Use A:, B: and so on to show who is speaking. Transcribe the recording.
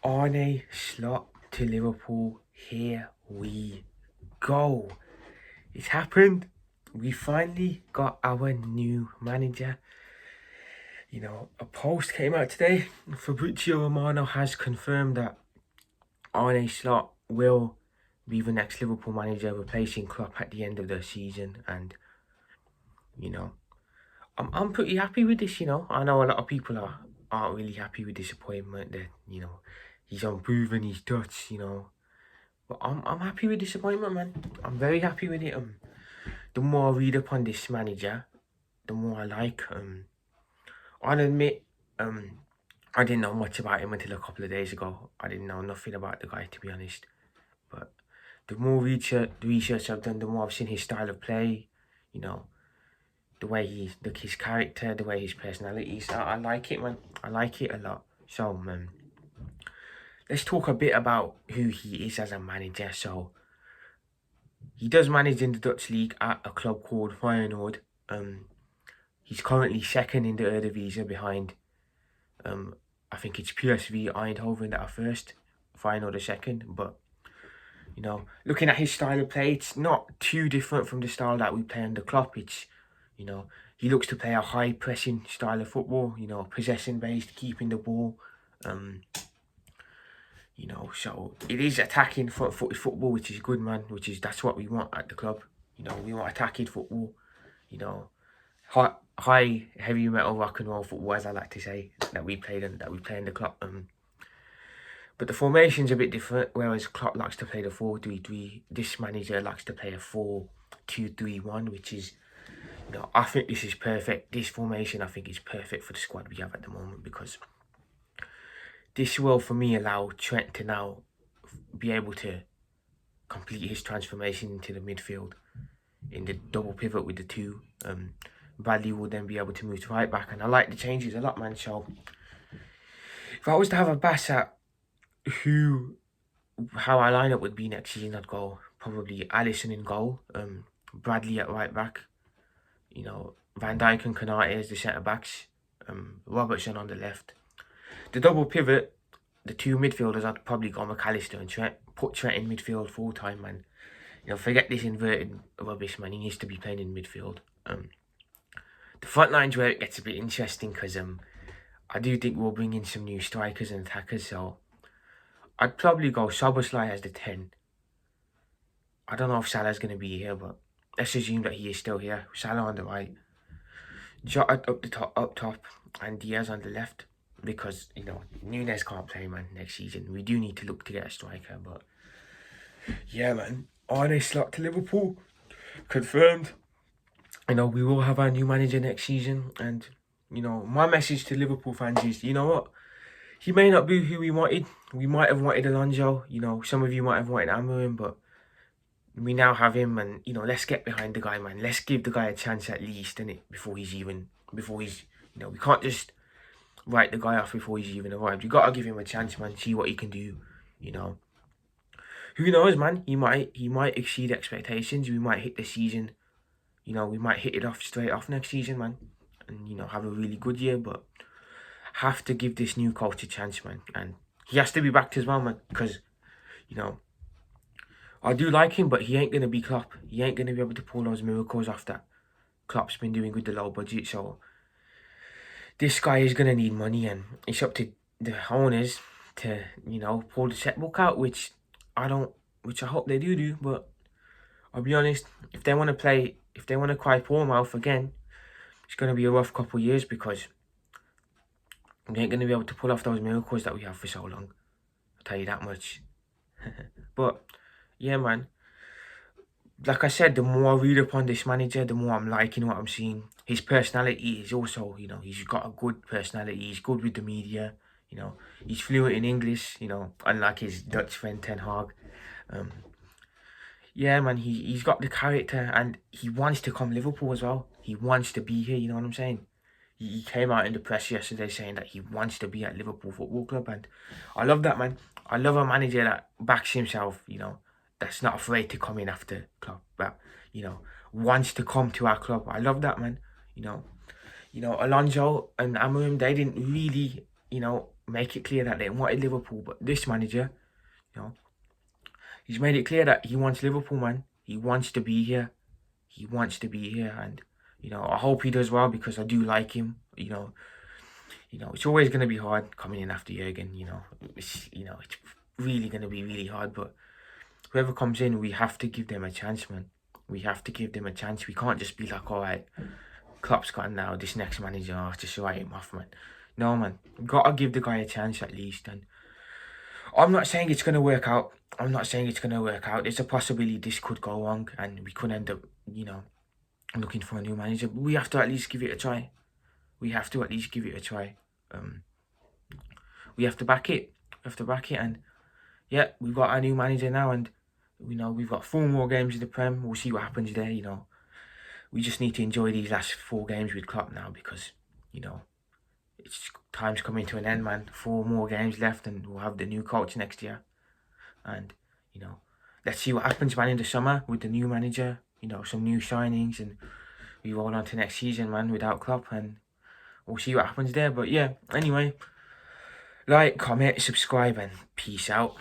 A: Arne slot to Liverpool. Here we go. It's happened. We finally got our new manager. A post came out today. Fabrizio Romano has confirmed that Arne Slot will be the next Liverpool manager, replacing Klopp at the end of the season. And I'm pretty happy with this. I know a lot of people aren't really happy with this appointment. That he's unproven, he's Dutch. But I'm happy with this appointment, man. I'm very happy with it. The more I read upon this manager, the more I like. I'll admit, I didn't know much about him until a couple of days ago. I didn't know nothing about the guy, to be honest. But the more research I've done, the more I've seen his style of play. The way his character, the way his personality is. I like it, man. I like it a lot. So, let's talk a bit about who he is as a manager. So, he does manage in the Dutch league at a club called Feyenoord. He's currently second in the Eredivisie behind, I think it's PSV Eindhoven that are first, Feyenoord are second. But, looking at his style of play, it's not too different from the style that we play under Klopp. It's, he looks to play a high pressing style of football, possession based, keeping the ball. So it is attacking front-footed football, which is good, man. That's what we want at the club. We want attacking football. High heavy metal rock and roll football, as I like to say, that we play in the club. But the formation's a bit different. Whereas Klopp likes to play the 4-3-3, this manager likes to play a 4-2-3-1, which is, I think this is perfect. This formation, I think, is perfect for the squad we have at the moment, because this will, for me, allow Trent to now be able to complete his transformation into the midfield in the double pivot with the two. Bradley will then be able to move to right back, and I like the changes a lot, man. So if I was to have a bash at how I line up would be next season, I'd go probably Alisson in goal, Bradley at right back, Van Dijk and Konate as the centre backs, Robertson on the left. The double pivot, the two midfielders, I'd probably go McAllister and Trent. Put Trent in midfield full time, man. Forget this inverted rubbish, man. He needs to be playing in midfield. The front line's where it gets a bit interesting, because I do think we'll bring in some new strikers and attackers. So I'd probably go Szoboszlai as the 10. I don't know if Salah's going to be here, but let's assume that he is still here. Salah on the right, Jota up top, and Diaz on the left. Because, Núñez can't play, man, next season. We do need to look to get a striker, but yeah, man. Arne Slot to Liverpool. Confirmed. We will have our new manager next season. And, my message to Liverpool fans is, you know what? He may not be who we wanted. We might have wanted Alonso. Some of you might have wanted Amorim, but we now have him, and, let's get behind the guy, man. Let's give the guy a chance at least, innit? Before he's, we can't just write the guy off before he's even arrived. You gotta give him a chance, man. See what he can do. Who knows, man? He might exceed expectations. We might hit the season. We might hit it off straight off next season, man, and have a really good year. But have to give this new coach a chance, man. And he has to be backed as well, man. Because I do like him, but he ain't gonna be Klopp. He ain't gonna be able to pull those miracles off that Klopp's been doing with the low budget. So this guy is going to need money, and it's up to the owners to, pull the checkbook out, which I hope they do. But I'll be honest, if they want to cry poor mouth again, it's going to be a rough couple of years, because we ain't going to be able to pull off those miracles that we have for so long. I'll tell you that much. But yeah, man. Like I said, the more I read upon this manager, the more I'm liking what I'm seeing. His personality is also, he's got a good personality. He's good with the media. He's fluent in English, unlike his Dutch friend Ten Hag. Yeah, man, he's got the character, and he wants to come Liverpool as well. He wants to be here, you know what I'm saying? He came out in the press yesterday saying that he wants to be at Liverpool Football Club, and I love that, man. I love a manager that backs himself, that's not afraid to come in after club, but wants to come to our club. I love that, man. Alonso and Amorim, they didn't really, make it clear that they wanted Liverpool, but this manager, you know, he's made it clear that he wants Liverpool, man. He wants to be here. He wants to be here, and you know, I hope he does well because I do like him. It's always going to be hard coming in after Jurgen. It's really going to be really hard. But whoever comes in, we have to give them a chance, man. We have to give them a chance. We can't just be like, all right, Klopp's gone now. This next manager, I'll just write him off, man. No, man. Gotta give the guy a chance at least. And I'm not saying it's gonna work out. There's a possibility this could go wrong, and we could end up, looking for a new manager. But we have to at least give it a try. We have to back it. And yeah, we've got our new manager now, and we've got 4 more games in the Prem. We'll see what happens there. We just need to enjoy these last 4 games with Klopp now because it's time's coming to an end, man. 4 more games left, and we'll have the new coach next year. And let's see what happens, man, in the summer with the new manager. Some new signings, and we roll on to next season, man, without Klopp, and we'll see what happens there. But yeah, anyway, like, comment, subscribe, and peace out.